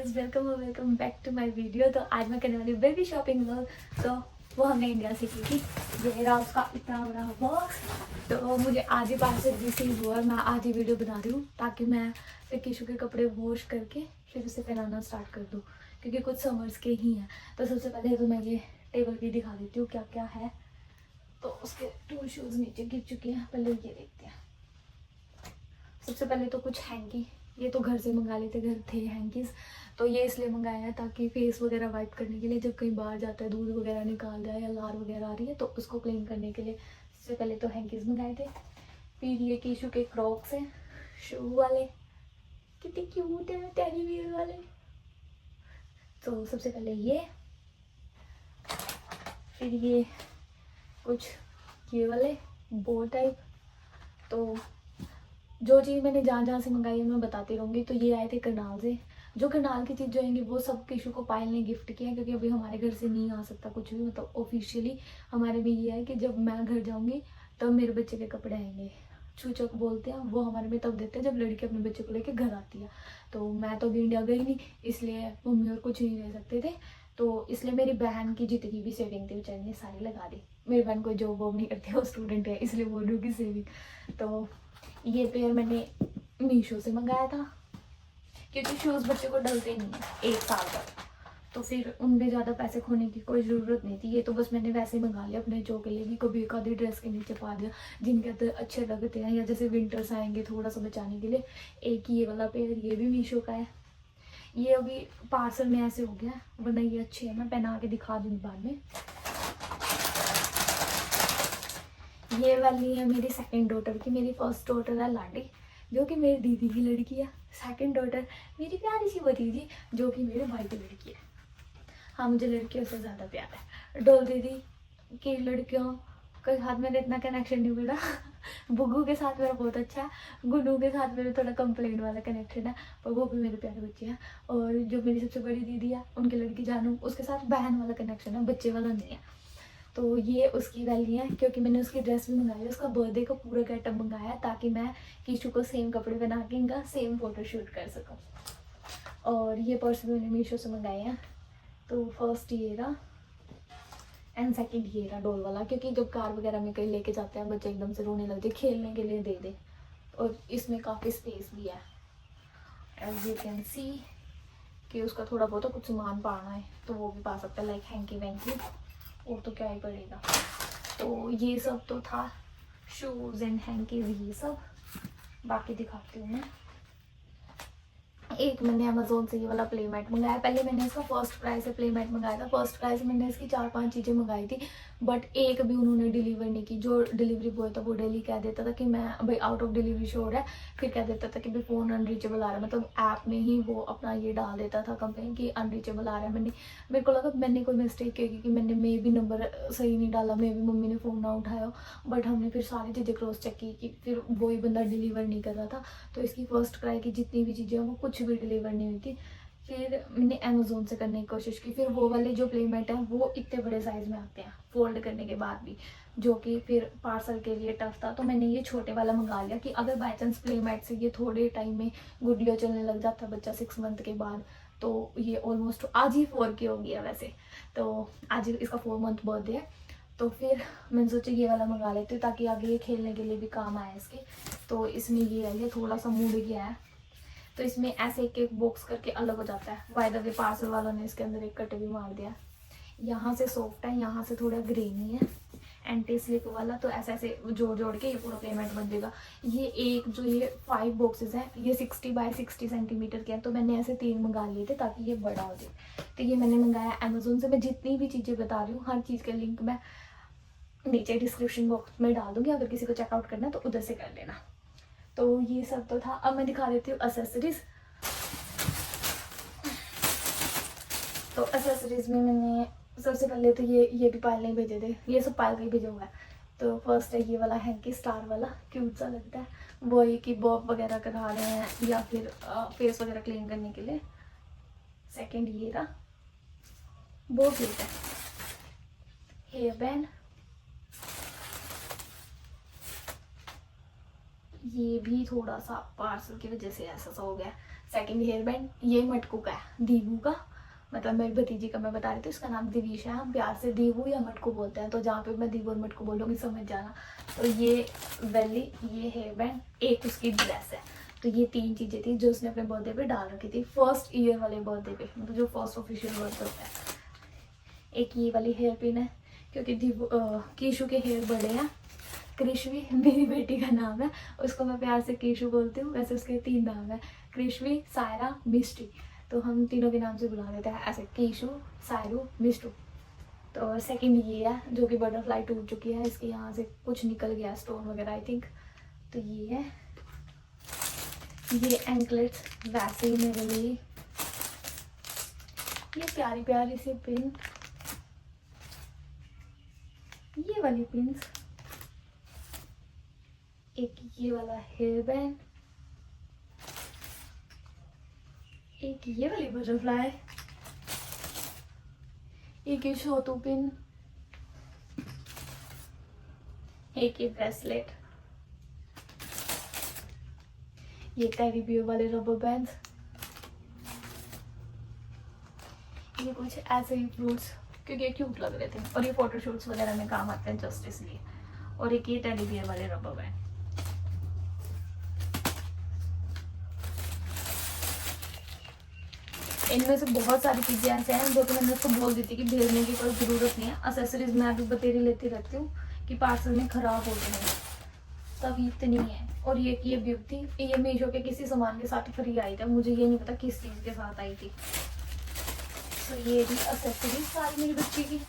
Guys, welcome back to my video. तो आज मैं करने वाली बेबी शॉपिंग व्लॉग। तो वो हमने इंडिया से की थी। ये रहा उसका इतना बड़ा बॉक्स। तो मुझे आधी पार्सल रिसीव हुआ और मैं आधी वीडियो बना रही हूँ ताकि मैं फिर किशु के कपड़े वॉश करके फिर उसे पहनाना स्टार्ट कर दूँ, क्योंकि कुछ समर्स के ही हैं। तो सबसे पहले तो मैं ये टेबल भी दिखा देती हूँ क्या क्या है। तो उसके 2 शूज़ नीचे गिर चुके हैं, पहले ये देखते हैं। सबसे पहले तो कुछ हैंकी, ये तो घर से मंगा लेते, घर थे हैंकीज। तो ये इसलिए मंगाया है ताकि फेस वगैरह वाइप करने के लिए, जब कहीं बाहर जाता है दूध वगैरह निकाल रहा है या लार वगैरह आ रही है तो उसको क्लीन करने के लिए सबसे पहले तो हैंकीज मंगाए थे। फिर ये कीशु के क्रॉक्स हैं, शू वाले, कितने क्यूट है, टेडी बियर वाले। तो सबसे पहले ये, फिर ये कुछ ये वाले बो टाइप। तो जो चीज़ मैंने जहाँ जहाँ से मंगाई है मैं बताती रहूँगी। तो ये आए थे करनाल से। जो करनाल की चीज़ जो आएंगी वो सब किशु को पायल ने गिफ्ट किया है, क्योंकि अभी हमारे घर से नहीं आ सकता कुछ भी, मतलब ऑफिशियली हमारे में ये है कि जब मैं घर जाऊँगी तब मेरे बच्चे के कपड़े आएंगे। छूचक बोलते हैं, वो हमारे में तब देते हैं जब लड़की अपने बच्चे को लेकर घर आती है। तो मैं तो अभी इंडिया गई नहीं, इसलिए मम्मी और कुछ नहीं ले सकते थे। तो इसलिए मेरी बहन की जितनी भी सेविंग थी बेचारी ने सारी लगा दी। मेरी बहन कोई जॉब वॉब नहीं करती है, वो स्टूडेंट है, इसलिए बोल रही हूँ कि सेविंग। तो ये पेयर मैंने मीशो से मंगाया था, क्योंकि शूज़ बच्चे को डलते नहीं है 1 साल तक। तो फिर उनमें ज़्यादा पैसे खोने की कोई ज़रूरत नहीं थी। ये तो बस मैंने वैसे ही मंगा लिया अपने जो के लिए भी, कभी एक आधी ड्रेस के नीचे पा दिया जिनके अंदर अच्छे लगते हैं, या जैसे विंटर्स आएंगे थोड़ा सा बचाने के लिए। एक ये वाला पेयर, ये भी मीशो का है। ये अभी पार्सल में ऐसे हो गया, वरना ये अच्छे है, मैं पहना के दिखा दूँगी बाद में। ये वाली है मेरी सेकंड डॉटर की। मेरी फर्स्ट डॉटर है लाडी, जो कि मेरी दीदी की लड़की है। सेकंड डॉटर मेरी प्यारी सी भतीजी, जो कि मेरे भाई की लड़की है। हाँ, मुझे लड़कियों से ज़्यादा प्यार है। डोल दीदी की लड़कियों के साथ मेरा इतना कनेक्शन नहीं मिला। बुग्गू के साथ मेरा बहुत अच्छा है, गुड्डू के साथ मेरा थोड़ा कंप्लेंट वाला कनेक्शन है, पर वो भी मेरे प्यारे बच्चे हैं। और जो मेरी सबसे बड़ी दीदी है उनकी लड़की जानू, उसके साथ बहन वाला कनेक्शन है, बच्चे वाला नहीं है। तो ये उसकी वाली है, क्योंकि मैंने उसकी ड्रेस भी मंगाई है, उसका बर्थडे का पूरा गेटअप मंगाया ताकि मैं कीशु को सेम कपड़े बना के इनका सेम फोटो शूट कर सकूँ। और ये पर्स भी मैंने मीशो से मंगाए हैं। तो फर्स्ट ये रहा एंड सेकंड ये रहा डोल वाला, क्योंकि जब कार वगैरह में कहीं लेके जाते हैं बच्चे एकदम से रोने लगते, खेलने के लिए दे दे। और इसमें काफ़ी स्पेस भी है, एज यू कैन सी कि उसका थोड़ा बहुत कुछ सामान पाना है तो वो भी पा सकता है, लाइक हैंकी वैंकी, और तो क्या ही पड़ेगा। तो ये सब तो था, शूज़ एंड हैंकीज ये सब। बाकी दिखाती हूँ मैं। एक मैंने अमेजोन से ये वाला प्ले मैट मंगाया। पहले मैंने इसका फर्स्ट प्राइस से प्ले मैट मंगाया था। फर्स्ट प्राइस मैंने इसकी 4-5 चीज़ें मंगाई थी, बट एक भी उन्होंने डिलीवर नहीं की। जो डिलीवरी बॉय था वो डेली कह देता था कि मैं भाई आउट ऑफ डिलीवरी शो हो रहा है, फिर कह देता था कि भाई फ़ोन अनरीचेबल आ रहा है, मतलब ऐप में ही वो अपना ये डाल देता था कंप्लेन कि अनरीचेबल आ रहा है। मेरे को लगा मैंने कोई मिस्टेक की कि मैंने मे भी नंबर सही नहीं डाला, मे भी मम्मी ने फ़ोन ना उठाया, बट हमने फिर सारी चीज़ें क्रॉस चेक की कि फिर वही बंदा डिलीवर नहीं कर रहा था। तो इसकी फर्स्ट क्राई की जितनी भी चीज़ें हैं वो कुछ भी डिलीवर नहीं हुई थी। फिर मैंने अमेज़ोन से करने की कोशिश की। फिर वो वाले जो प्लेमेट हैं वो इतने बड़े साइज़ में आते हैं फोल्ड करने के बाद भी, जो कि फिर पार्सल के लिए टफ था। तो मैंने ये छोटे वाला मंगा लिया कि अगर बाई चांस प्लेमेट से ये थोड़े टाइम में गुडियो चलने लग जाता है बच्चा 6 मंथ के बाद, तो ये ऑलमोस्ट आज ही 4 की हो गया वैसे। तो आज इसका 4 मंथ बर्थडे है। तो फिर मैंने सोचा ये वाला मंगा लेती हूँ ताकि आगे ये खेलने के लिए भी काम आए इसके। तो इसमें ये है, ये थोड़ा सा मुड़ गया है, तो इसमें ऐसे एक एक बॉक्स करके अलग हो जाता है। बाय द वे पार्सल वालों ने इसके अंदर एक कट भी मार दिया। यहाँ से सॉफ्ट है, यहाँ से थोड़ा ग्रेनी है, एंटी स्लिप वाला। तो ऐसे ऐसे जोड़ जोड़ के ये पूरा पेमेंट बन जाएगा। ये एक जो ये 5 बॉक्सेस हैं ये 60 बाय 60 सेंटीमीटर के हैं, तो मैंने ऐसे 3 मंगा लिए थे ताकि ये बड़ा हो जाए। तो ये मैंने मंगाया अमेजोन से। मैं जितनी भी चीज़ें बता रही हूँ हर चीज़ का लिंक मैं नीचे डिस्क्रिप्शन बॉक्स में डाल दूँगी, अगर किसी को चेकआउट करना है तो उधर से कर लेना। तो ये सब तो था। अब मैं दिखा देती हूँ एसेसरीज। तो एसेसरीज में मैंने सबसे पहले तो ये भी पायल नहीं भेजे थे, ये सब पायल का ही भेजा हुआ है। तो फर्स्ट है ये वाला हैंकी स्टार वाला, क्यूट सा लगता है, वही कि बॉब वगैरह करा रहे हैं या फिर फेस वगैरह क्लीन करने के लिए। सेकंड ये रहा, बहुत क्यूट है, हेयर बैंड। ये भी थोड़ा सा पार्सल की वजह से ऐसा सा हो गया। सेकंड हेयर बैंड ये मटकू का है, दीवू का, मतलब मेरी भतीजी का मैं बता रही थी, उसका नाम दिवीशा है, हम प्यार से दीवू या मटकू बोलते हैं, तो जहाँ पे मैं दीवू और मटकू बोलूँगी समझ जाना। तो ये बेली, ये हेयर बैंड, एक उसकी ड्रेस है। तो ये 3 चीज़ें थी जो उसने अपने बर्थडे पे डाल रखी थी, फर्स्ट ईयर वाले बर्थडे पे, मतलब जो फर्स्ट ऑफिशियल बर्थडे होता है। एक ये वाली हेयर पिन है क्योंकि कीशु के हेयर बड़े हैं। कृष्वी मेरी बेटी का नाम है, उसको मैं प्यार से कीशु बोलती हूँ, वैसे उसके 3 नाम है, कृष्वी, सायरा, मिष्टी, तो हम तीनों के नाम से बुला देते हैं ऐसे, कीशु, सायरू, मिष्टू। तो सेकंड ये है जो कि बटरफ्लाई टूट चुकी है, इसके यहाँ से कुछ निकल गया स्टोन वगैरह आई थिंक। तो ये है, ये एंकलेट्स वैसे ही मेरे लिए, ये प्यारी प्यारी सी पिन, ये वाली पिंस, एक ये वाला हेयर बैंड, एक ये वाली बटरफ्लाई, एक ये छोटू पिन, एक ये ब्रेसलेट, ये टेडी बियर वाले रबर बैंड्स, ये कुछ ऐसे ही फ्रूट्स क्योंकि ये क्यूट लग रहे थे और ये फोटोशूट्स वगैरह में काम आते हैं जस्ट इसलिए, और एक ये टेडी बियर वाले रबर बैंड। इनमें से बहुत सारी चीज़ें ऐसे हैं जो कि मैंने उसको बोल दी थी कि भेजने की कोई ज़रूरत नहीं है। एक्सेसरीज मैं भी बतेरी लेती रहती हूँ कि पार्सल में ख़राब हो गए हैं, तभी इतनी है। और ये बिग थी, ये मीशो के किसी सामान के साथ फ्री आई था, मुझे ये नहीं पता किस चीज़ के साथ आई थी। तो ये भी एक्सेसरीज सारी मेरी बच्ची की।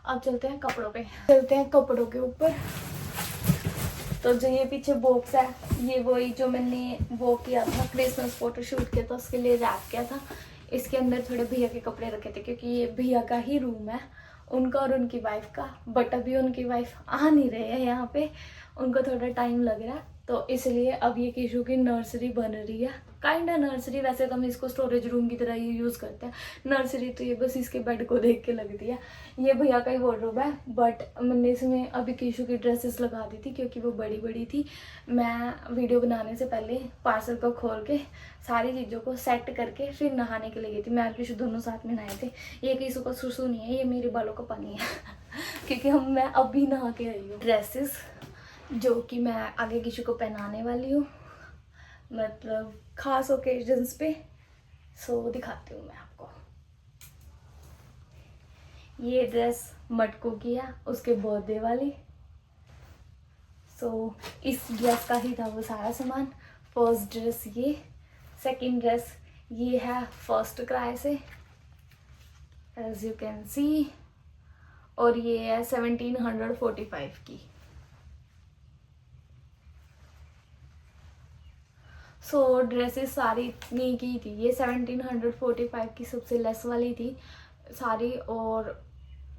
अब चलते हैं कपड़ों पे, चलते हैं कपड़ों के ऊपर। तो जो ये पीछे बॉक्स है, ये वही जो मैंने वो किया था, क्रिसमस फोटो शूट किया था, उसके लिए रैप किया था। इसके अंदर थोड़े भैया के कपड़े रखे थे क्योंकि ये भैया का ही रूम है, उनका और उनकी वाइफ का, बट अभी उनकी वाइफ आ नहीं रहे हैं यहाँ पे, उनको थोड़ा टाइम लग रहा है, तो इसलिए अब ये कीशु की नर्सरी बन रही है। काइंड ऑफ नर्सरी, वैसे तो हम इसको स्टोरेज रूम की तरह ही यूज़ करते हैं, नर्सरी तो ये बस इसके बेड को देख के लगती है। ये भैया का ही वार्डरोब है, बट मैंने इसमें अभी कीशु की ड्रेसेस लगा दी थी क्योंकि वो बड़ी बड़ी थी। मैं वीडियो बनाने से पहले पार्सल को खोल के सारी चीज़ों को सेट करके फिर नहाने के लिए गई थी। मैं और कीशु दोनों साथ में नहाए थे। ये कीशु का सुसु नहीं है, ये मेरे बालों का पानी है क्योंकि मैं अभी नहा के आई हूँ। ड्रेसेस जो कि मैं आगे कीशु को पहनाने वाली हूँ, मतलब खास ओकेजन्स पे, सो दिखाती हूँ मैं आपको। ये ड्रेस मटकू की है, उसके बर्थडे वाली। सो इस ड्रेस का ही था वो सारा सामान। फर्स्ट ड्रेस ये, सेकंड ड्रेस ये है फर्स्ट क्राई से, एज यू कैन सी, और ये है 1745 की। सो ड्रेसेस सारी इतनी की थी, ये 1745 की सबसे लेस वाली थी सारी, और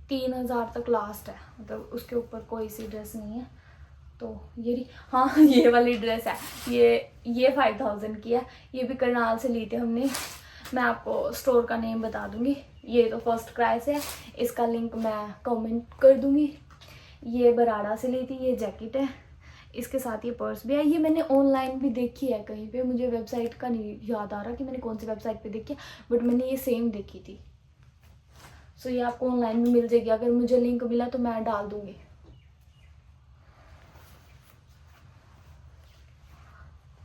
3000 तक लास्ट है, मतलब उसके ऊपर कोई सी ड्रेस नहीं है। तो ये हाँ ये वाली ड्रेस है, ये 5000 की है, ये भी करनाल से ली थी हमने, मैं आपको स्टोर का नेम बता दूंगी। ये तो फर्स्ट क्राई से है, इसका लिंक मैं कमेंट कर दूंगी। ये बराड़ा से ली थी, ये जैकेट है, इसके साथ ये पर्स भी है। ये मैंने ऑनलाइन भी देखी है कहीं पे, मुझे वेबसाइट का नहीं याद आ रहा कि मैंने कौन सी वेबसाइट पे देखी है, बट मैंने ये सेम देखी थी। सो ये आपको ऑनलाइन भी मिल जाएगी, अगर मुझे लिंक मिला तो मैं डाल दूंगी।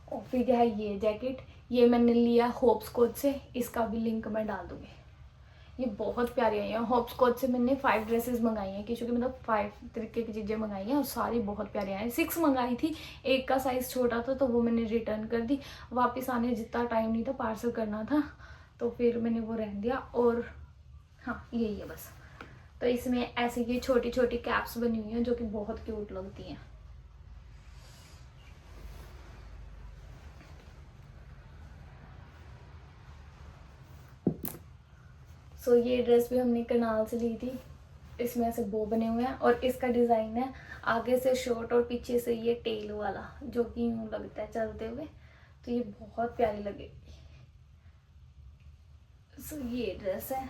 और फिर है ये जैकेट, ये मैंने लिया होप्सकोच से, इसका भी लिंक मैं डाल दूंगी। ये बहुत प्यारी आई है, होप्सकोच से मैंने 5 ड्रेसेस मंगाई हैं क्योंकि मतलब 5 तरीके की चीज़ें मंगाई हैं और सारी बहुत प्यारी आई हैं। 6 मंगाई थी, एक का साइज़ छोटा था तो वो मैंने रिटर्न कर दी, वापस आने जितना टाइम नहीं था, पार्सल करना था, तो फिर मैंने वो रहने दिया। और हाँ यही है बस। तो इसमें ऐसी ये छोटी छोटी कैप्स बनी हुई हैं जो कि बहुत क्यूट लगती हैं। सो ये ड्रेस भी हमने करनाल से ली थी, इसमें ऐसे बो बने हुए हैं और इसका डिज़ाइन है आगे से शॉर्ट और पीछे से ये टेल वाला जो कि यूँ लगता है चलते हुए, तो ये बहुत प्यारी लगेगी। सो ये ड्रेस है,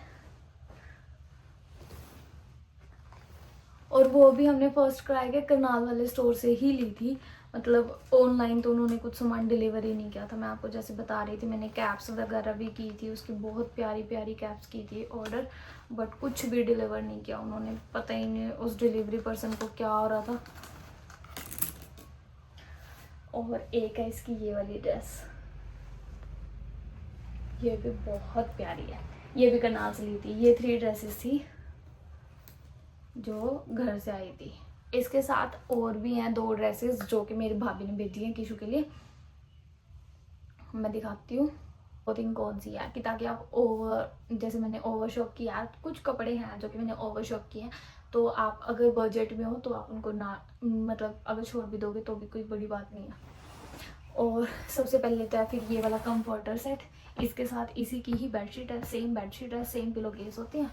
और वो भी हमने फर्स्ट क्राई के करनाल वाले स्टोर से ही ली थी, मतलब ऑनलाइन तो उन्होंने कुछ सामान डिलीवर ही नहीं किया था। मैं आपको जैसे बता रही थी, मैंने कैप्स वगैरह भी की थी, उसकी बहुत प्यारी प्यारी कैप्स की थी ऑर्डर, बट कुछ भी डिलीवर नहीं किया उन्होंने। पता ही नहीं उस डिलीवरी पर्सन को क्या हो रहा था। और एक है इसकी ये वाली ड्रेस, ये भी बहुत प्यारी है, ये भी करनाल से ली थी। ये 3 ड्रेसेस थी जो घर से आई थी। इसके साथ और भी हैं 2 ड्रेसेस जो कि मेरी भाभी ने भेजी हैं किशु के लिए। मैं दिखाती हूँ क्लोथिंग कौन सी है कि ताकि आप ओवर, जैसे मैंने ओवर शॉप किया है, कुछ कपड़े हैं जो कि मैंने ओवर शॉप किए हैं, तो आप अगर बजट में हो तो आप उनको ना, मतलब अगर छोड़ भी दोगे तो भी कोई बड़ी बात नहीं है। और सबसे पहले तो है फिर ये वाला कंफर्टर सेट, इसके साथ इसी की ही बेडशीट है, सेम बेडशीट है, सेम पिलो केस होते हैं,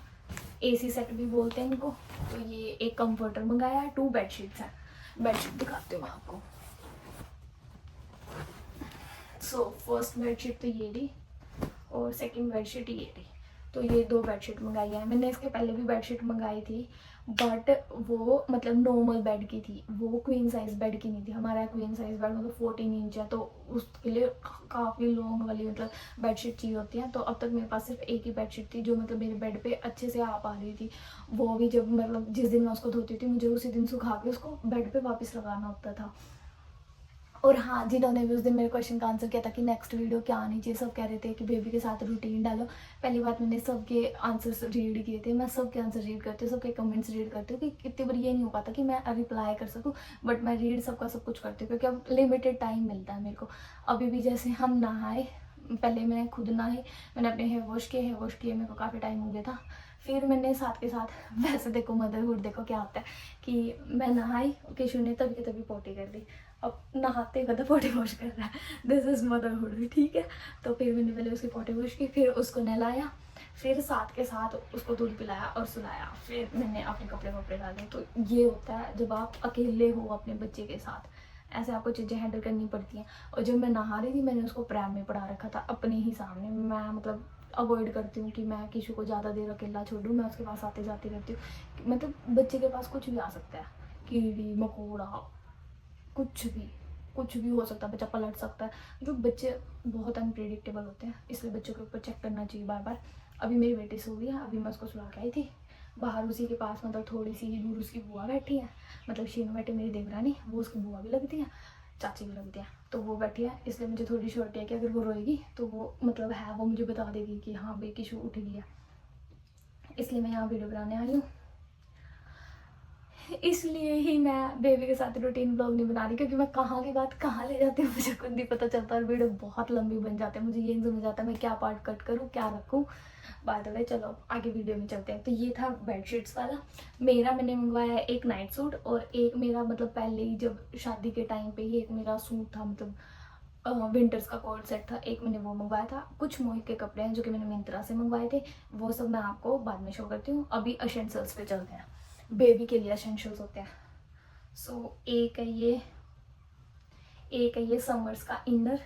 एसी सेट भी बोलते हैं इनको। तो ये एक कंफर्टर मंगाया है, 2 बेडशीट्स हैं। बेडशीट दिखाती हूँ मैं आपको। सो फर्स्ट बेडशीट तो ये रही और सेकंड बेडशीट ये रही। तो ये 2 बेडशीट मंगाई है मैंने। इसके पहले भी बेडशीट मंगाई थी, बट वो मतलब नॉर्मल बेड की थी, वो क्वीन साइज बेड की नहीं थी। हमारा क्वीन साइज बेड मतलब 14 इंच है, तो उसके लिए काफ़ी लॉन्ग वाली मतलब बेडशीट चाहिए होती है। तो अब तक मेरे पास सिर्फ एक ही बेडशीट थी जो मतलब मेरे बेड पे अच्छे से आ पा रही थी। वो भी जब मतलब जिस दिन मैं उसको धोती थी, मुझे उसी दिन सुखा के उसको बेड पे वापस लगाना होता था। और हाँ, जिन्होंने भी उस दिन मेरे क्वेश्चन का आंसर किया था कि नेक्स्ट वीडियो क्या आनी चाहिए, सब कह रहे थे कि बेबी के साथ रूटीन डालो। पहली बात, मैंने सबके आंसर्स रीड किए थे, मैं सबके आंसर रीड करती हूँ, सबके कमेंट्स रीड करती हूँ कि कितनी बार ये नहीं हो पाता कि मैं रिप्लाई कर सकूँ, बट मैं रीड सबका सब कुछ करती हूँ क्योंकि अब लिमिटेड टाइम मिलता है मेरे को। अभी भी जैसे हम नहाए, पहले मैं खुद नहाई, मैंने अपने हेयर वॉश किए, मेरे को काफ़ी टाइम हो गया था। फिर मैंने साथ के साथ वैसे देखो मदरहुड देखो क्या होता है कि मैं नहाई, किशु ने तभी की तभी पोटी कर दी, अब नहाते हुए तो पोटी वॉश कर रहा है। दिस इज़ मदरहुड भी, ठीक है। तो फिर मैंने पहले उसकी पोटी वॉश की, फिर उसको नहलाया, फिर साथ के साथ उसको दूध पिलाया और सुलाया, फिर मैंने अपने कपड़े वपड़े डाले। तो ये होता है जब आप अकेले हो अपने बच्चे के साथ, ऐसे आपको चीज़ें हैंडल करनी पड़ती हैं। और जब मैं नहा रही थी, मैंने उसको प्रैम में पड़ा रखा था अपने ही सामने। मैं मतलब अवॉइड करती हूँ कि मैं किसी को ज़्यादा देर अकेला छोड़ूँ, मैं उसके पास आते जाती रहती हूँ। मतलब बच्चे के पास कुछ भी आ सकता है, कीड़ी मकोड़ा, कुछ भी हो सकता है, बच्चा पलट सकता है। जो बच्चे बहुत अनप्रेडिक्टेबल होते हैं, इसलिए बच्चों के ऊपर चेक करना चाहिए बार बार। अभी मेरी बेटी सो गई है, अभी मैं उसको सुला के आई थी। बाहर उसी के पास मतलब थोड़ी सी दूर उसकी बुआ बैठी है, मतलब शीनू बैठी मेरी देवरानी, वो उसकी बुआ भी लगती है, चाची भी लगती है, तो वो बैठी है। इसलिए मुझे थोड़ी श्योरिटी है कि अगर वो रोएगी तो वो मतलब है, वो मुझे बता देगी कि हाँ भाई किशु उठ गया। इसलिए मैं यहाँ वीडियो बनाने आई हूँ। इसलिए ही मैं बेबी के साथ रूटीन ब्लॉग नहीं बना रही, क्योंकि मैं कहाँ की बात कहाँ ले जाती हूँ मुझे खुद नहीं पता चलता, और वीडियो बहुत लंबी बन जाती है। मुझे ये नहीं समझ आता मैं क्या पार्ट कट करूँ क्या रखूँ। बाय द वे चलो आगे वीडियो में चलते हैं। तो ये था बेडशीट्स वाला मेरा। मैंने मंगवाया है एक नाइट सूट, और एक मेरा मतलब पहले ही जब शादी के टाइम पे ही एक मेरा सूट था, मतलब विंटर्स का कोट सेट था, एक मैंने वो मंगवाया था। कुछ मोहित के कपड़े हैं जो कि मैंने मिंत्रा से मंगवाए थे, वो सब मैं आपको बाद में शो करती हूँ। अभी एसेंशियल्स पे चलते हैं, बेबी के लिए एसेंशियल्स होते हैं। सो एक है ये समर्स का inner,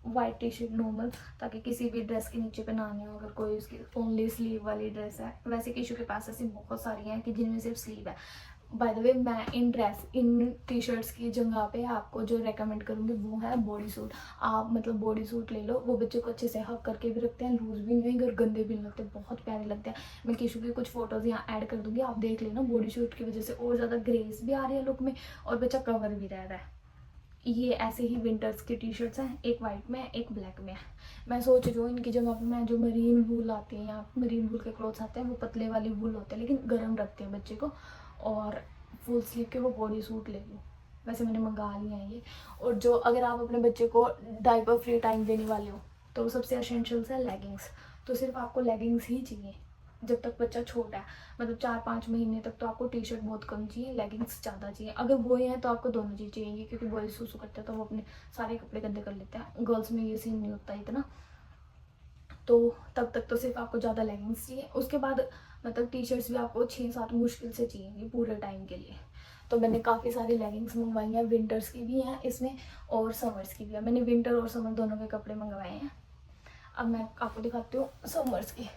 white T shirt normal, ताकि किसी भी ड्रेस के नीचे पहनानी हो, अगर कोई उसकी ओनली स्लीव वाली ड्रेस है। वैसे किशु के पास ऐसी बहुत सारी हैं कि जिनमें सिर्फ स्लीव है। बाय द वे मैं इन टी शर्ट्स की जगह पे आपको जो रेकमेंड करूँगी वो है बॉडी सूट। आप मतलब बॉडी सूट ले लो, वो बच्चे को अच्छे से हक करके भी रखते हैं, लूज भी नहीं और गंदे भी नहीं लगते, बहुत प्यारे लगते हैं। मैं किशु की कुछ फोटोज़ यहाँ ऐड कर दूँगी, आप देख लेना। बॉडी सूट की वजह से और ज़्यादा ग्रेस भी आ रही है लुक में, और बच्चा कवर भी रह रहा है। ये ऐसे ही विंटर्स की टी शर्ट्स हैं, एक वाइट में एक ब्लैक में है। मैं सोच रही हूँ इनकी जगह पे मैं जो मरीन वूल आती है, या मरीन वूल के क्लॉथ्स आते हैं, वो पतले वाली वूल होते हैं लेकिन गर्म रखते हैं बच्चे को, और फुल स्लीव के वो बॉडी सूट ले लूँ। वैसे मैंने मंगा लिया है ये। और जो अगर आप अपने बच्चे को डायपर फ्री टाइम देने वाले हो तो सबसे एसेंशियल्स है लेगिंग्स। तो सिर्फ आपको लेगिंग्स ही चाहिए जब तक बच्चा छोटा है, मतलब 4-5 महीने तक तो आपको टी शर्ट बहुत कम चाहिए, लेगिंग्स ज़्यादा चाहिए। अगर बॉय हैं तो आपको दोनों चीज़ चाहिए, क्योंकि बॉयज सुसु करते हैं तो वो अपने सारे कपड़े गंदे कर लेते हैं, गर्ल्स में ये सीन नहीं होता इतना। तो तब तक तो सिर्फ आपको ज़्यादा लेगिंग्स चाहिए। उसके बाद मतलब टी शर्ट्स भी आपको 6-7 मुश्किल से चाहिए पूरे टाइम के लिए। तो मैंने काफ़ी सारी लेगिंग्स मंगवाई हैं, विंटर्स की भी हैं इसमें और समर्स की भी है। मैंने विंटर और समर दोनों के कपड़े मंगवाए हैं। अब मैं आपको दिखाती हूँ समर्स की।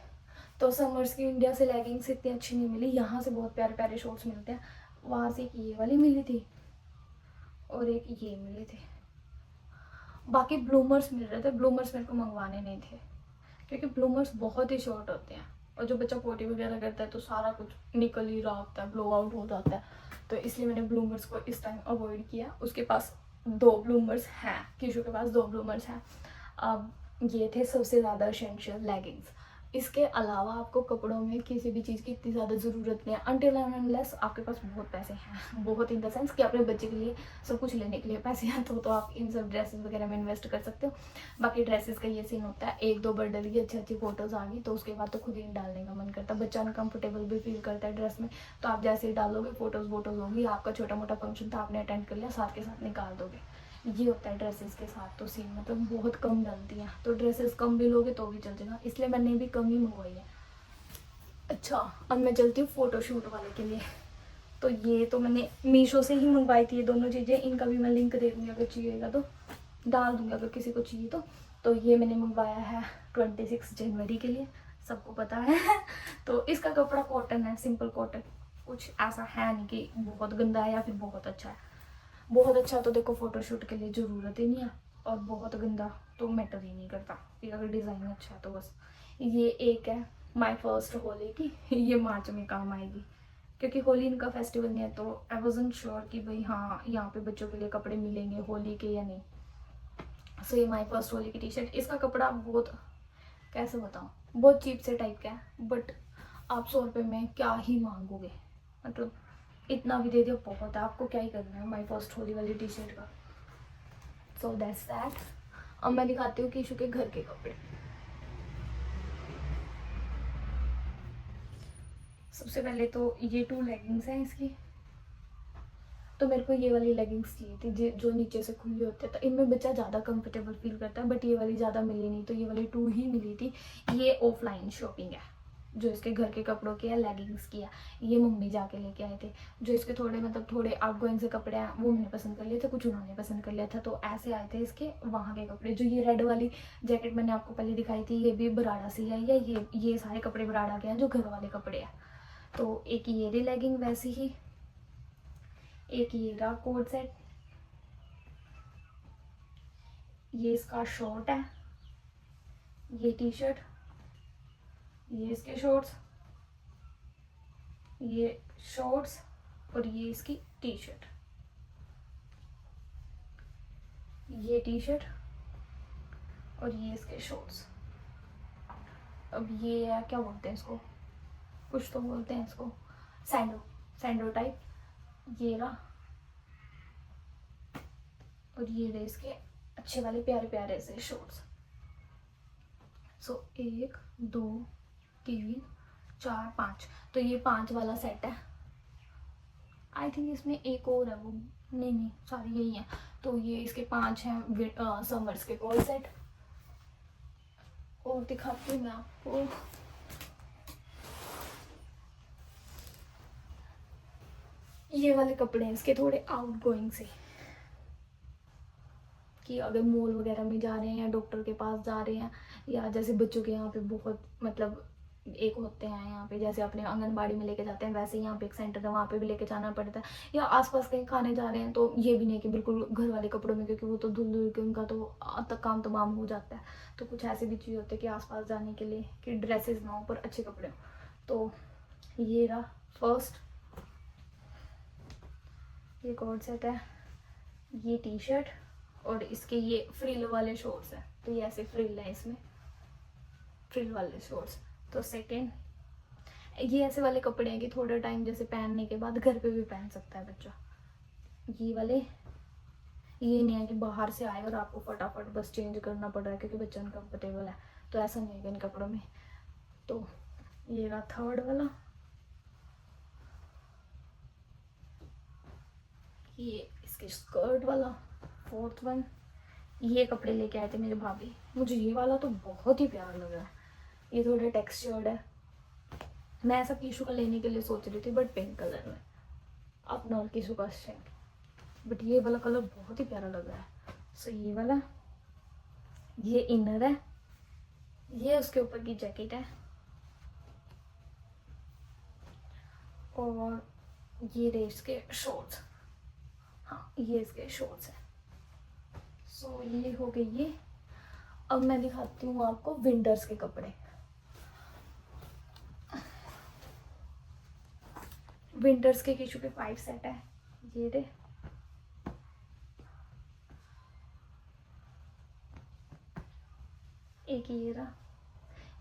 तो समर्स की इंडिया से लेगिंग्स इतनी अच्छी नहीं मिली, यहाँ से बहुत प्यारे प्यारे शॉर्ट्स मिलते हैं। वहाँ से एक ये वाली मिली थी, और एक ये मिले थे। बाकी ब्लूमर्स मिल रहे थे, ब्लूमर्स मेरे को मंगवाने नहीं थे क्योंकि ब्लूमर्स बहुत ही शॉर्ट होते हैं और जो बच्चा पोटी वगैरह करता है तो सारा कुछ निकल ही रहा होता है, ब्लो आउट हो जाता है। तो इसलिए मैंने ब्लूमर्स को इस टाइम अवॉइड किया। उसके पास 2 ब्लूमर्स हैं, किशु के पास 2 ब्लूमर्स हैं। अब ये थे सबसे ज़्यादा एसेंशियल लेगिंग्स। इसके अलावा आपको कपड़ों में किसी भी चीज़ की इतनी ज़्यादा ज़रूरत नहीं है अनटिल एंड अनलेस आपके पास बहुत पैसे हैं, बहुत इन द सेंस कि अपने बच्चे के लिए सब कुछ लेने के लिए पैसे हैं तो आप इन सब ड्रेसेस वगैरह में इन्वेस्ट कर सकते हो। बाकी ड्रेसेस का ये सीन होता है, 1-2 बर्डल की अच्छी अच्छी फोटोज़ आ गई तो उसके बाद तो खुद ही डालने का मन करता है, बच्चा अनकम्फर्टेबल भी फील करता है ड्रेस में। तो आप जैसे ही डालोगे फोटोज़ वोटोज़ होगी, आपका छोटा मोटा फंक्शन था आपने अटेंड कर लिया, साथ के साथ निकाल दोगे। ये होता है ड्रेसेस के साथ तो सीन, मतलब बहुत कम डलती हैं। तो ड्रेसेस कम भी लोगे तो भी चल जाएगा, इसलिए मैंने भी कम ही मंगवाई है। अच्छा, अब मैं चलती हूँ फ़ोटोशूट वाले के लिए। तो ये तो मैंने मीशो से ही मंगवाई थी ये दोनों चीज़ें, इनका भी मैं लिंक दे दूँगी, अगर चाहिएगा तो डाल दूँगी अगर किसी को चाहिए तो। तो ये मैंने मंगवाया है 26 जनवरी के लिए, सबको पता है। तो इसका कपड़ा कॉटन है, सिंपल कॉटन, कुछ ऐसा है नहीं कि बहुत गंदा है या फिर बहुत अच्छा है। बहुत अच्छा तो देखो फ़ोटोशूट के लिए ज़रूरत ही नहीं है, और बहुत गंदा तो मैटर ही नहीं करता कि अगर डिज़ाइन अच्छा है तो बस। ये एक है माई फर्स्ट होली की, ये मार्च में काम आएगी क्योंकि होली इनका फेस्टिवल नहीं है। तो आई वॉजंट श्योर कि भाई हाँ यहाँ पे बच्चों के लिए कपड़े मिलेंगे होली के या नहीं। सो ये माई फर्स्ट होली की टी शर्ट, इसका कपड़ा बहुत, कैसे बताऊँ, बहुत चीप से टाइप का है, बट आप 100 रुपये में क्या ही मांगोगे, मतलब इतना भी दे दिया बहुत है, आपको क्या ही करना है माई फर्स्ट होली वाली टी शर्ट का। So that's that. अब मैं दिखाती हूँ किशु के घर के कपड़े। सबसे पहले तो ये 2 लेगिंग्स हैं इसकी। तो मेरे को ये वाली लेगिंग्स चाहिए थी जो नीचे से खुली होती है, तो इनमें बच्चा ज़्यादा कंफर्टेबल फील करता है, बट ये वाली ज़्यादा मिली नहीं, तो ये वाली 2 ही मिली थी। ये ऑफलाइन शॉपिंग है, जो इसके घर के कपड़ों की है, लेगिंग्स की है। ये मम्मी जाके लेके आए थे। जो इसके थोड़े मतलब थोड़े आउटगोइंग से कपड़े हैं वो मैंने पसंद कर लिए थे, कुछ उन्होंने पसंद कर लिया था, तो ऐसे आए थे इसके वहाँ के कपड़े। जो ये रेड वाली जैकेट मैंने आपको पहले दिखाई थी, ये भी बराड़ा से आई है, ये सारे कपड़े बराड़ा के हैं जो घर वाले कपड़े हैं। तो एक ये रही लेगिंग वैसी ही, एक ये रहा कोट सेट, ये इसका शॉर्ट है, ये टी शर्ट, ये इसके शॉर्ट्स, ये शॉर्ट्स, और ये इसकी टी शर्ट, ये टी शर्ट और ये इसके शॉर्ट्स। अब ये है, क्या बोलते हैं इसको, कुछ तो बोलते हैं इसको, सैंडो, सैंडो टाइप। ये रहा, और ये रहे इसके अच्छे वाले प्यारे प्यारे से शॉर्ट्स। सो 1 2 3 4 5, तो ये 5 वाला सेट है। आई थिंक इसमें एक और है, वो नहीं सारी यही है। तो ये इसके 5 हैं समर्स के कोट सेट। और दिखाती हूँ मैं आपको, ये वाले कपड़े हैं इसके थोड़े आउट गोइंग से, कि अगर मॉल वगैरह में जा रहे हैं या डॉक्टर के पास जा रहे हैं, या जैसे बच्चों के यहाँ पे बहुत मतलब एक होते हैं यहाँ पे, जैसे अपने आंगनबाड़ी में लेके जाते हैं वैसे यहाँ पे एक सेंटर है वहाँ पे भी लेके जाना पड़ता है, या आसपास कहीं खाने जा रहे हैं, तो ये भी नहीं कि बिल्कुल घर वाले कपड़ों में, क्योंकि वो तो धुल धुल के उनका तो तक काम तमाम हो जाता है। तो कुछ ऐसे भी चीज़ होते हैं कि आसपास जाने के लिए कि ड्रेसेस ना हो पर अच्छे कपड़े हो। तो ये रहा फर्स्ट, ये कोट सेट है, ये टी शर्ट, और इसके ये फ्रिल वाले शॉर्ट्स हैं, तो ये ऐसे फ्रिल है इसमें, फ्रिल वाले शॉर्ट्स। तो सेकेंड, ये ऐसे वाले कपड़े हैं कि थोड़ा टाइम जैसे पहनने के बाद घर पे भी पहन सकता है बच्चा। ये वाले, ये नहीं है कि बाहर से आए और आपको फटाफट बस चेंज करना पड़ रहा है क्योंकि बच्चा अनकम्फर्टेबल है, तो ऐसा नहीं है इन कपड़ों में। तो ये रहा थर्ड वाला, ये इसके स्कर्ट वाला फोर्थ वन। ये कपड़े लेके आए थे मेरे भाभी, मुझे ये वाला तो बहुत ही प्यारा लग रहा है, ये थोड़ा टेक्सचर्ड है। मैं ऐसा कीशु का लेने के लिए सोच रही थी बट पिंक कलर में, अपना और कीशु का सेम, बट ये वाला कलर बहुत ही प्यारा लग रहा है। सो ये वाला, ये इनर है, ये उसके ऊपर की जैकेट है, और ये रेस के शॉर्ट्स। हाँ ये इसके शॉर्ट्स हैं। सो ये हो गई ये। अब मैं दिखाती हूँ आपको विंटर्स के कपड़े। विंटर्स के कीशू के 5 सेट है ये रे। एक ये रहा।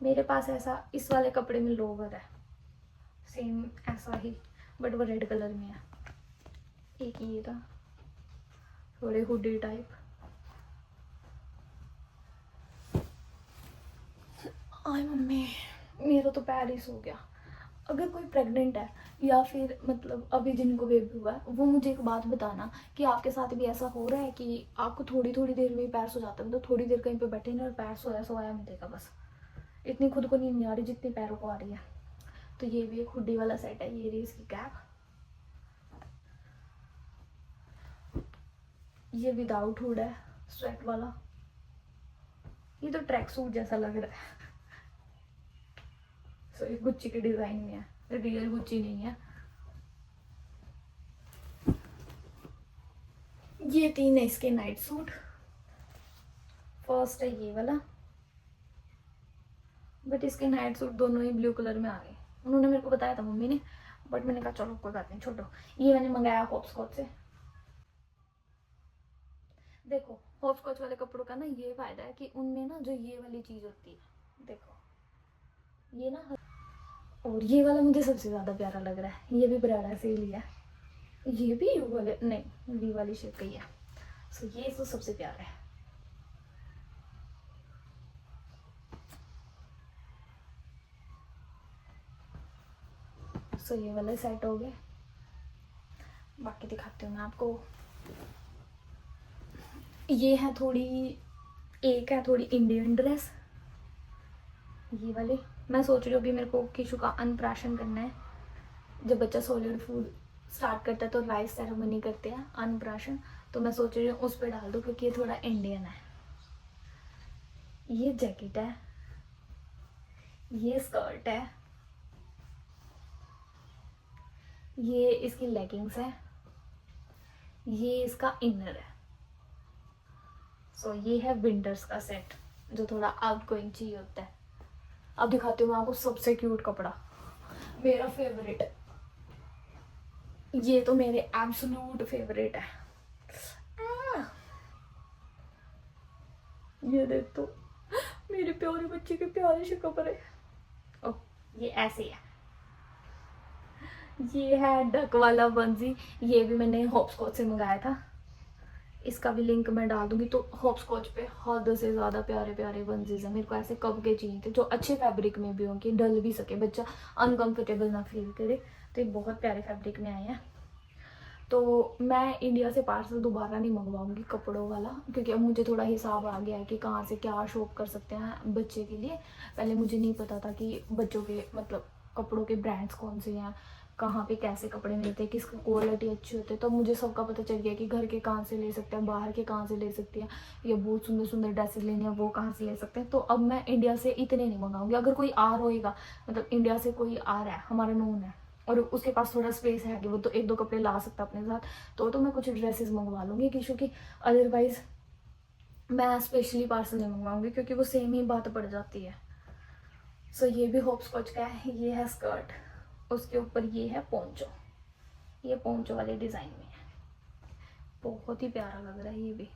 मेरे पास ऐसा इस वाले कपड़े में लोवर है सेम ऐसा ही, बट वो रेड कलर में है। एक ये रहा, थोड़े हुडी टाइप। आय मम्मी, मेरा तो पैर ही सो गया। अगर कोई प्रेग्नेंट है या फिर मतलब अभी जिनको बेबी हुआ है, वो मुझे एक बात बताना कि आपके साथ भी ऐसा हो रहा है कि आपको थोड़ी थोड़ी देर में ही पैर सो जाता है। मतलब थोड़ी देर कहीं पे बैठे ना और पैर सोया सोया मिलेगा बस। इतनी खुद को नींद नहीं आ रही जितनी पैरों को आ रही है। तो ये भी एक हुडी वाला सेट है। ये रही इसकी कैप। ये विदाउट हुड है, स्वेट वाला। ये तो ट्रैक सूट जैसा लग रहा है। सो ये गुच्ची के डिजाइन में है, रियल गुच्ची नहीं है। ये 3 है इसके नाइट सूट। फर्स्ट है ये वाला, बट इसके नाइट सूट दोनों ही ब्लू कलर में आ गए। उन्होंने मेरे को बताया था मम्मी ने, बट मैंने कहा चलो कोई बात नहीं छोड़ो। ये मैंने मंगाया हॉपस्कॉच से। देखो हॉपस्कॉच वाले कपड़ों का ना ये फायदा है कि उनमें ना जो ये वाली चीज होती है, देखो ये ना, और ये वाला मुझे सबसे ज्यादा प्यारा लग रहा है। ये भी ब्राडा से ही लिया है। ये भी यू वाले नहीं, वी वाली शेप का ही है। सो ये तो सबसे प्यारा है। सो ये वाले सेट हो गए। बाकी दिखाती हूँ मैं आपको। ये है थोड़ी, एक है थोड़ी इंडियन ड्रेस ये वाली। मैं सोच रही हूँ अभी मेरे को किशु का अन्नप्राशन करना है। जब बच्चा सॉलिड फूड स्टार्ट करता है तो राइस सेरेमनी करते हैं अन्नप्राशन, तो मैं सोच रही हूँ उस पर डाल दूँ क्योंकि ये थोड़ा इंडियन है। ये जैकेट है, ये स्कर्ट है, ये इसकी लेगिंग्स है, ये इसका इनर है। सो ये है विंटर्स का सेट जो थोड़ा आउटगोइंग चाहिए होता है। अब दिखाती हूँ मैं आपको सबसे क्यूट कपड़ा, मेरा फेवरेट। ये तो मेरे एब्सोल्यूट फेवरेट है। ये देख तो मेरे प्यारे बच्चे के प्यारे से कपड़े। ओ ये ऐसे है। ये है डक वाला बंजी। ये भी मैंने हॉपस्कॉच से मंगाया था। इसका भी लिंक मैं डाल दूंगी। तो हॉपस्कॉच पे हद से ज़्यादा प्यारे प्यारे बंजीज हैं। मेरे को ऐसे कब के चाहिए थे जो अच्छे फैब्रिक में भी हों कि डल भी सके, बच्चा अनकंफर्टेबल ना फील करे। तो ये बहुत प्यारे फैब्रिक में आए हैं। तो मैं इंडिया से पार्सल दोबारा नहीं मंगवाऊंगी कपड़ों वाला, क्योंकि अब मुझे थोड़ा हिसाब आ गया है कि कहाँ से क्या शॉप कर सकते हैं बच्चे के लिए। पहले मुझे नहीं पता था कि बच्चों के मतलब कपड़ों के ब्रांड्स कौन से हैं, कहाँ पे कैसे कपड़े मिलते हैं, किसकी क्वालिटी अच्छी होती है। तो मुझे सबका पता चल गया कि घर के कहाँ से ले सकते हैं, बाहर के कहाँ से ले सकते हैं, या बहुत सुंदर सुंदर ड्रेसेस लेनी है वो कहाँ से ले सकते हैं। तो अब मैं इंडिया से इतने नहीं मंगाऊंगी। अगर कोई आ होएगा, मतलब इंडिया से कोई आ रहा है हमारा नोन है और उसके पास थोड़ा स्पेस है कि वो तो 1-2 कपड़े ला सकता है अपने साथ, तो मैं कुछ ड्रेसेस मंगवा लूँगी क्योंकि अदरवाइज़ मैं स्पेशली पार्सल नहीं मंगवाऊंगी क्योंकि वो सेम ही बात पड़ जाती है। सो ये भी हॉपस्कॉच का है। ये है स्कर्ट, उसके ऊपर ये है पोंचो। ये पोंचो वाले डिज़ाइन में है, बहुत ही प्यारा लग रहा है ये भी।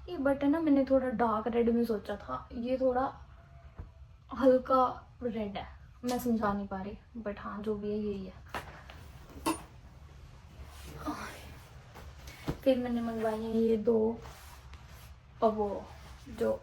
ये बट है ना, मैंने थोड़ा डार्क रेड में सोचा था, ये थोड़ा हल्का रेड है, मैं समझा नहीं पा रही, बट हाँ जो भी है यही है। फिर मैंने मंगवाई है ये 2 वो जो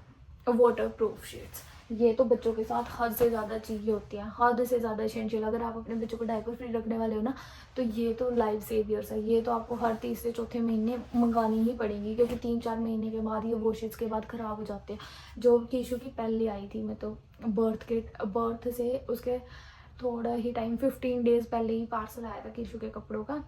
वाटर प्रूफ शीट्स। ये तो बच्चों के साथ हद से ज़्यादा चीज़ें होती हैं, हद से ज़्यादा एसेंशियल। अगर आप अपने बच्चों को डायपर फ्री रखने वाले हो ना, तो ये तो लाइफ सेवियर्स है। ये तो आपको हर 3 से 4थे महीने मंगानी ही पड़ेगी, क्योंकि 3-4 महीने के बाद ये वो शीट्स के बाद ख़राब हो जाते हैं। जो कीशु की पहले आई थी, मैं तो बर्थ से उसके थोड़ा ही टाइम 15 डेज़ पहले ही पार्सल आया था कीशु के कपड़ों का।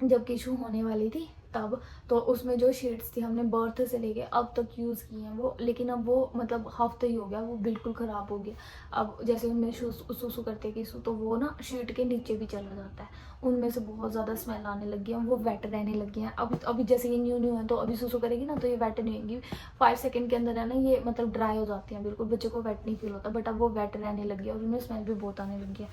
जब कीशु होने वाली थी तब तो उसमें जो शेड्स थी हमने बर्थ से लेके अब तक यूज़ की हैं वो, लेकिन अब वो मतलब हफ्ते ही हो गया वो बिल्कुल ख़राब हो गया। अब जैसे उनमें सुसु करते कि तो वो ना शीट के नीचे भी चला जाता है, उनमें से बहुत ज़्यादा स्मेल आने लगी है, वो वेट रहने लगी हैं। अब अभी जैसे ये न्यू है तो अभी सुसु करेगी ना तो ये वेट नहीं होगी, 5 सेकंड के अंदर है ना ये मतलब ड्राई हो जाती हैं बिल्कुल, बच्चे को वेट नहीं फील होता, बट अब वो वेट रहने लगी है और उनमें स्मेल भी बहुत आने लगी है।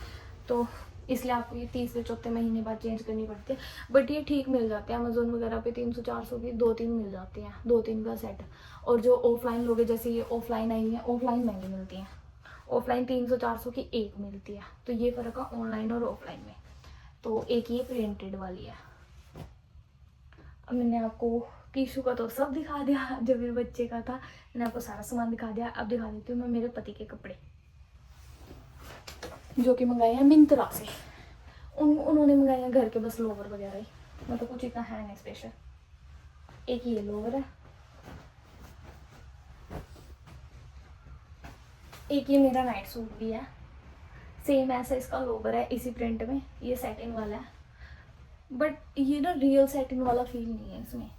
तो इसलिए आपको ये 3 से 4 महीने बाद चेंज करनी पड़ती है, बट ये ठीक मिल जाते हैं अमेजोन वगैरह पे 300-400 की 2-3 मिल जाती हैं, 2-3 का सेट। और जो ऑफलाइन लोगे, जैसे ये ऑफलाइन आई हैं, ऑफलाइन महंगी मिलती हैं, ऑफलाइन 300-400 की एक मिलती है, तो ये फ़र्क है ऑनलाइन और ऑफलाइन में। तो एक ये प्रिंटेड वाली है। अब मैंने आपको टीशू का तो सब दिखा दिया, जो मेरे बच्चे का था मैंने आपको सारा सामान दिखा दिया। अब दिखा देती हूँ मैं मेरे पति के कपड़े जो कि मंगाए हैं मिंत्रा से। उन्होंने मंगाए हैं घर के बस लोवर वगैरह ही, मतलब कुछ इतना है नहीं स्पेशल। एक ये लोवर है, एक ये मेरा नाइट सूट भी है, सेम ऐसा इसका लोवर है इसी प्रिंट में, ये सैटिन वाला है, बट ये ना रियल सैटिन वाला फील नहीं है इसमें,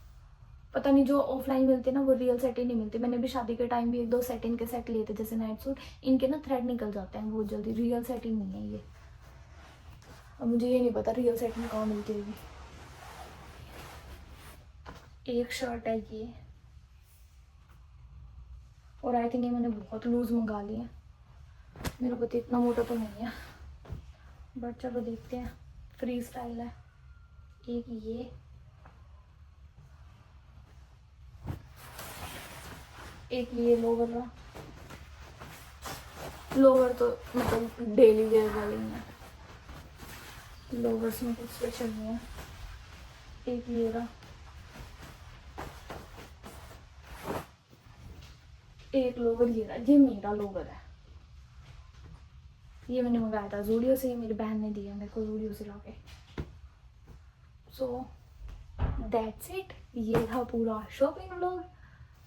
पता नहीं जो ऑफलाइन मिलते ना वो रियल सैटिन नहीं मिलते। मैंने भी शादी के टाइम भी 1-2 सैटिन के सेट लिए थे जैसे नाइट सूट, इनके ना थ्रेड निकल जाते हैं बहुत जल्दी, रियल सैटिन नहीं है ये। अब मुझे ये नहीं पता रियल सैटिन कहाँ मिलती होगी। एक शर्ट है ये, और आई थिंक ये मैंने बहुत लूज मंगा ली है, मेरा पति इतना मोटा तो नहीं है, बट चलो देखते हैं, फ्री स्टाइल है। एक ये, एक ये लोवर रहा, लोवर तो मतलब डेली वेयर वाले ही हैं, लोवर्स में कुछ स्पेशल नहीं है। एक ये रहा, एक लोवर ये रहा, ये मेरा लोवर है, ये मैंने मंगाया था जूडियो से, मेरी बहन ने दिया मेरे को जूडियो से लाके। सो दैट्स इट, ये था पूरा शॉपिंग व्लॉग,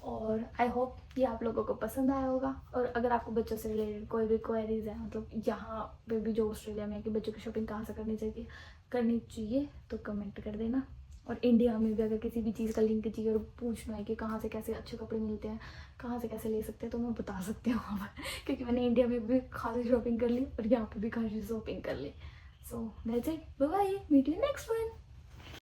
और आई होप ये आप लोगों को पसंद आया होगा। और अगर आपको बच्चों से रिलेटेड कोई भी क्वेरीज है, मतलब यहाँ पे भी जो ऑस्ट्रेलिया में है कि बच्चों की शॉपिंग कहाँ से करनी चाहिए तो कमेंट कर देना। और इंडिया में भी अगर किसी भी चीज़ का लिंक चाहिए और पूछना है कि कहाँ से कैसे अच्छे कपड़े मिलते हैं, कहाँ से कैसे ले सकते हैं, तो मैं बता सकती हूँ वहाँ पर, क्योंकि मैंने इंडिया में भी खासी शॉपिंग कर ली और यहाँ पर भी खासी शॉपिंग कर ली। So that's it, bye bye, meet you next one.